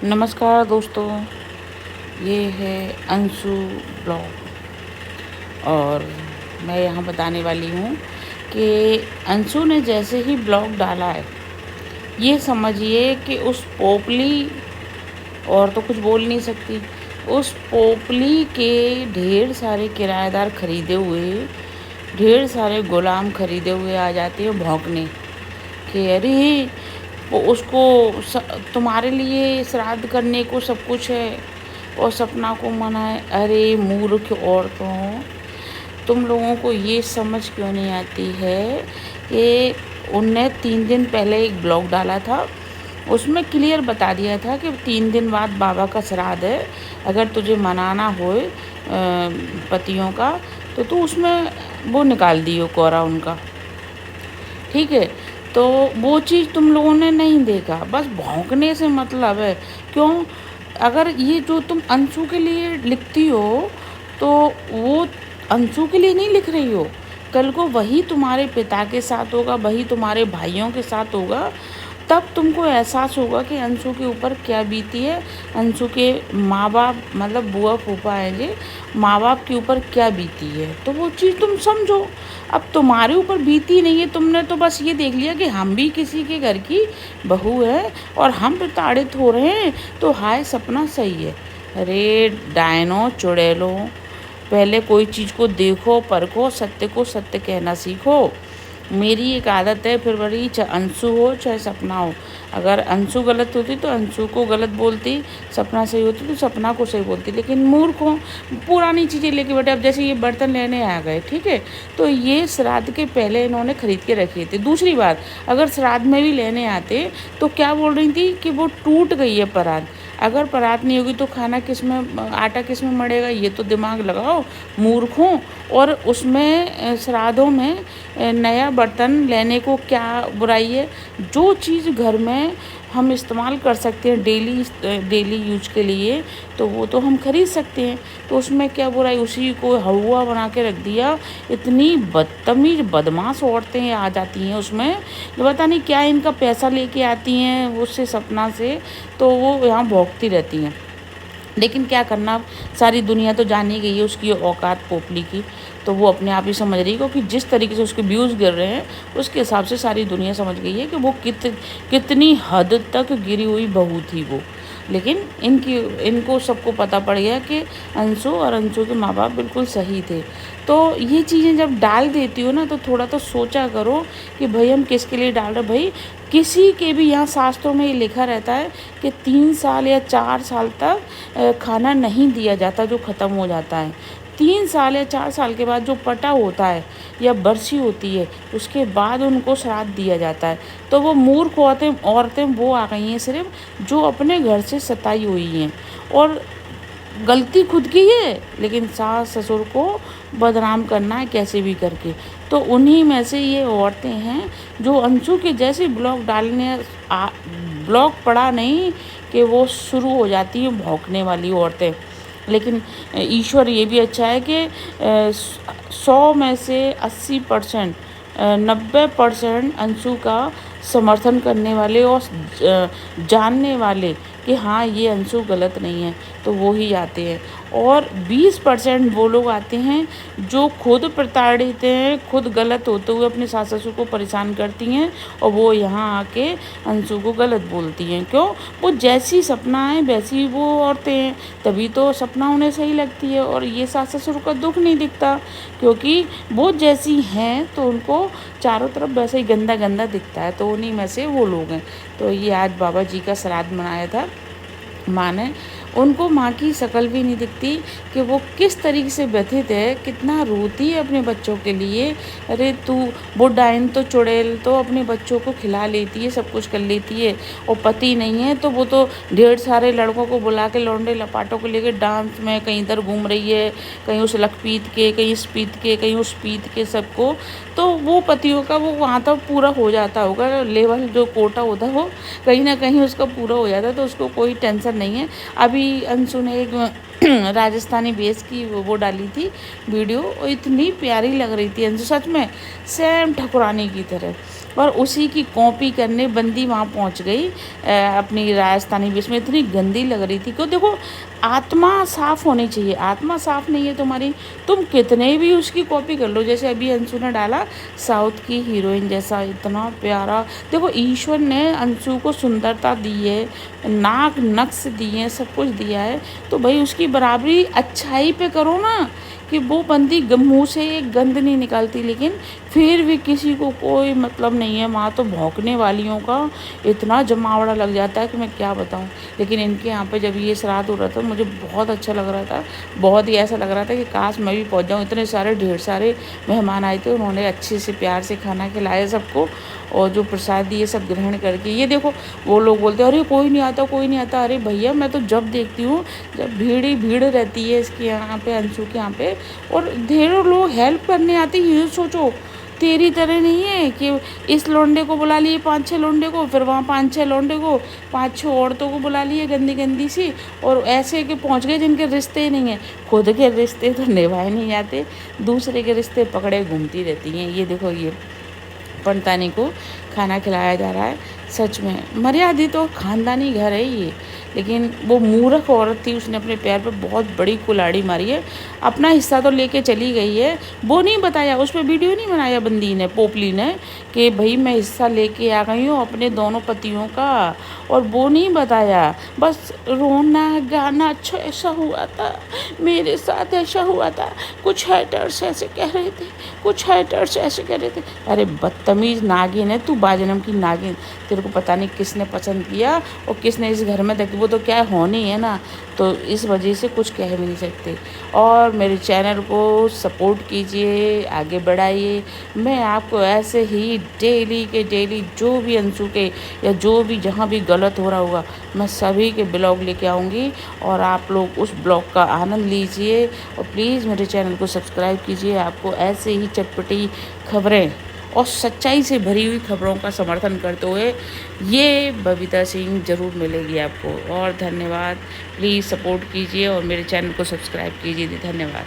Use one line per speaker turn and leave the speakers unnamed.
नमस्कार दोस्तों, ये है अंशु ब्लॉग और मैं यहाँ बताने वाली हूँ कि अंशु ने जैसे ही ब्लॉग डाला है, ये समझिए कि उस पोपली और तो कुछ बोल नहीं सकती, उस पोपली के ढेर सारे किराएदार खरीदे हुए, ढेर सारे गुलाम खरीदे हुए आ जाते हैं भौंकने कि अरे वो उसको तुम्हारे लिए श्राद्ध करने को सब कुछ है और सपना को मना है। अरे मूर्ख औरतों, तुम लोगों को ये समझ क्यों नहीं आती है कि उनने 3 दिन पहले एक ब्लॉग डाला था, उसमें क्लियर बता दिया था कि 3 दिन बाद बाबा का श्राद्ध है, अगर तुझे मनाना हो पतियों का तो तू उसमें वो निकाल दियो कोरा उनका, ठीक है। तो वो चीज़ तुम लोगों ने नहीं देखा, बस भौंकने से मतलब है। क्यों? अगर ये जो तुम अंशु के लिए लिखती हो तो वो अंशु के लिए नहीं लिख रही हो, कल को वही तुम्हारे पिता के साथ होगा, वही तुम्हारे भाइयों के साथ होगा, तब तुमको एहसास होगा कि अंशु के ऊपर क्या बीती है, अंशु के माँ बाप मतलब बुआ फूफा हैं जी, माँ बाप के ऊपर क्या बीती है, तो वो चीज़ तुम समझो। अब तुम्हारे ऊपर बीती नहीं है, तुमने तो बस ये देख लिया कि हम भी किसी के घर की बहू है और हम प्रताड़ित हो रहे हैं, तो हाय सपना सही है। अरे डायनो चुड़ैलो, पहले कोई चीज़ को देखो, परखो, सत्य को सत्य कहना सीखो। मेरी एक आदत है, फिर बड़ी चाहे अंशु हो चाहे सपना हो, अगर अंशु गलत होती तो अंशु को गलत बोलती, सपना सही होती तो सपना को सही बोलती, लेकिन मूर्ख हो, पुरानी चीज़ें लेके बैठे। अब जैसे ये बर्तन लेने आ गए, ठीक है, तो ये श्राद्ध के पहले इन्होंने खरीद के रखे थे। दूसरी बात, अगर श्राद्ध में भी लेने आते तो क्या बोल रही थी कि वो टूट गई है परात, अगर परात नहीं होगी तो खाना किस में, आटा किस में मड़ेगा, ये तो दिमाग लगाओ मूर्खों। और उसमें श्राद्धों में नया बर्तन लेने को क्या बुराई है? जो चीज़ घर में हम इस्तेमाल कर सकते हैं डेली यूज के लिए, तो वो तो हम खरीद सकते हैं, तो उसमें क्या बुराई? उसी को हवा बना के रख दिया। इतनी बदतमीज बदमाश औरतें आ जाती हैं उसमें, जो पता नहीं क्या इनका पैसा लेके आती हैं उससे सपना से, तो वो यहाँ भौंकती रहती हैं। लेकिन क्या करना, अब सारी दुनिया तो जान ही गई है उसकी औकात पोपली की, तो वो अपने आप ही समझ रही है, क्योंकि जिस तरीके से उसके व्यूज़ गिर रहे हैं उसके हिसाब से सारी दुनिया समझ गई है कि वो कितनी हद तक गिरी हुई बहू थी वो। लेकिन इनको सबको पता पड़ गया कि अंशु और अंशु के माँ बाप बिल्कुल सही थे। तो ये चीज़ें जब डाल देती हो ना, तो थोड़ा तो सोचा करो कि भाई हम किसके लिए डाल रहे। भाई किसी के भी यहाँ शास्त्रों में ये लिखा रहता है कि 3 साल या 4 साल तक खाना नहीं दिया जाता जो ख़त्म हो जाता है। 3 साल या 4 साल के बाद जो पटा होता है या बरसी होती है, उसके बाद उनको श्राद्ध दिया जाता है। तो वो मूर्ख औरतें वो आ गई हैं सिर्फ, जो अपने घर से सताई हुई हैं और गलती खुद की है, लेकिन सास ससुर को बदनाम करना है कैसे भी करके। तो उन्हीं में से ये औरतें हैं जो अंशु के जैसे ब्लॉग डालने ब्लॉग पड़ा नहीं कि वो शुरू हो जाती हैं भौंकने वाली औरतें। लेकिन ईश्वर ये भी अच्छा है कि 100 में से 80%, 90% अंशु का समर्थन करने वाले और जानने वाले कि हाँ ये अंशु गलत नहीं है, तो वो ही आते हैं। और 20% वो लोग आते हैं जो खुद प्रताड़ित हैं, खुद गलत होते हुए अपने सास ससुर को परेशान करती हैं, और वो यहाँ आके अंशु को गलत बोलती हैं। क्यों? वो जैसी सपना है वैसी वो औरतें हैं, तभी तो सपना उन्हें सही लगती है और ये सास ससुर का दुख नहीं दिखता, क्योंकि वो जैसी हैं तो उनको चारों तरफ वैसे ही गंदा गंदा दिखता है। तो उन्हीं में से वो लोग हैं। तो ये आज बाबा जी का श्राद्ध मनाया था माँ ने, उनको माँ की शक्ल भी नहीं दिखती कि वो किस तरीके से व्यथित है, कितना रोती है अपने बच्चों के लिए। अरे तू, वो डाइन तो चुड़ैल तो अपने बच्चों को खिला लेती है, सब कुछ कर लेती है, और पति नहीं है तो वो तो ढेर सारे लड़कों को बुला के लौंडे लपाटों को लेके डांस में कहीं इधर घूम रही है, कहीं उस लखपीत के, कहीं इस पीत के, कहीं उस पीत के, सबको। तो वो पतियों का वो वहाँ तक पूरा हो जाता होगा, लेवल जो कोटा होता है वो कहीं ना कहीं उसका पूरा हो जाता है, तो उसको कोई टेंशन नहीं है। अब अभी अंशु ने एक राजस्थानी बेस की वो डाली थी वीडियो, और इतनी प्यारी लग रही थी अंशु, सच में सेम ठकुरानी की तरह। और उसी की कॉपी करने बंदी वहाँ पहुँच गई अपनी राजस्थानी बेस में, इतनी गंदी लग रही थी। क्यों, देखो आत्मा साफ़ होनी चाहिए, आत्मा साफ़ नहीं है तुम्हारी, तुम कितने भी उसकी कॉपी कर लो। जैसे अभी अंशु ने डाला साउथ की हीरोइन जैसा, इतना प्यारा। देखो ईश्वर ने अंशु को सुंदरता दी है, नाक नक्श दिए हैं, सब कुछ दिया है, तो भाई उसकी बराबरी अच्छाई पे करो ना। कि वो बंदी मुँह से एक गंद नहीं निकालती, लेकिन फिर भी किसी को कोई मतलब नहीं है। वहाँ तो भौंकने वालियों का इतना जमावड़ा लग जाता है कि मैं क्या बताऊँ। लेकिन इनके यहाँ पे जब ये श्राद्ध हो रहा था मुझे बहुत अच्छा लग रहा था, बहुत ही ऐसा लग रहा था कि काश मैं भी पहुँच जाऊँ। इतने सारे ढेर सारे मेहमान आए थे, उन्होंने अच्छे से प्यार से खाना खिलाया सबको, और जो प्रसाद दिए सब ग्रहण करके। ये देखो वो लोग बोलते हैं अरे कोई नहीं आता, कोई नहीं आता। अरे भैया मैं तो जब देखती हूँ जब भीड़ ही भीड़ रहती है इसके यहाँ पे, अंशु के यहाँ पे, और ढेरों लोग हेल्प करने आते हैं। ये सोचो तेरी तरह नहीं है कि इस लोंडे को बुला लिए 5-6 लोंडे को, फिर वहाँ 5-6 लोंडे को, 5-6 औरतों को बुला लिए गंदी गंदी सी, और ऐसे कि पहुँच गए जिनके रिश्ते ही नहीं हैं। खुद के रिश्ते तो निभाए नहीं जाते, दूसरे के रिश्ते पकड़े घूमती रहती हैं। ये देखो ये पंतानी को खाना खिलाया जा रहा है। सच में मर्यादित और ख़ानदानी घर है ये, लेकिन वो मूर्ख औरत थी, उसने अपने पैर पे बहुत बड़ी कुल्हाड़ी मारी है। अपना हिस्सा तो लेके चली गई है, वो नहीं बताया, उस पर वीडियो नहीं बनाया बंदी ने, पोपली ने, कि भाई मैं हिस्सा लेके आ गई हूँ अपने दोनों पतियों का, और वो नहीं बताया। बस रोना गाना, अच्छा ऐसा हुआ था मेरे साथ, ऐसा हुआ था, कुछ हैटर्स ऐसे कह रहे थे, कुछ हैटर्स ऐसे कह रहे थे। अरे बदतमीज़ नागिन है तू, बाजनम की नागिन। तेरे को पता नहीं किसने पसंद किया और किसने इस घर में देखी, वो तो क्या होनी है ना, तो इस वजह से कुछ कह भी नहीं सकते। और मेरे चैनल को सपोर्ट कीजिए, आगे बढ़ाइए। मैं आपको ऐसे ही डेली के डेली जो भी अंशु के या जो भी जहाँ भी गलत हो रहा होगा, मैं सभी के ब्लॉग लेके आऊँगी, और आप लोग उस ब्लॉग का आनंद लीजिए। और प्लीज़ मेरे चैनल को सब्सक्राइब कीजिए। आपको ऐसे ही चटपटी खबरें और सच्चाई से भरी हुई खबरों का समर्थन करते हुए ये बबीता सिंह ज़रूर मिलेगी आपको। और धन्यवाद, प्लीज़ सपोर्ट कीजिए और मेरे चैनल को सब्सक्राइब कीजिए। धन्यवाद।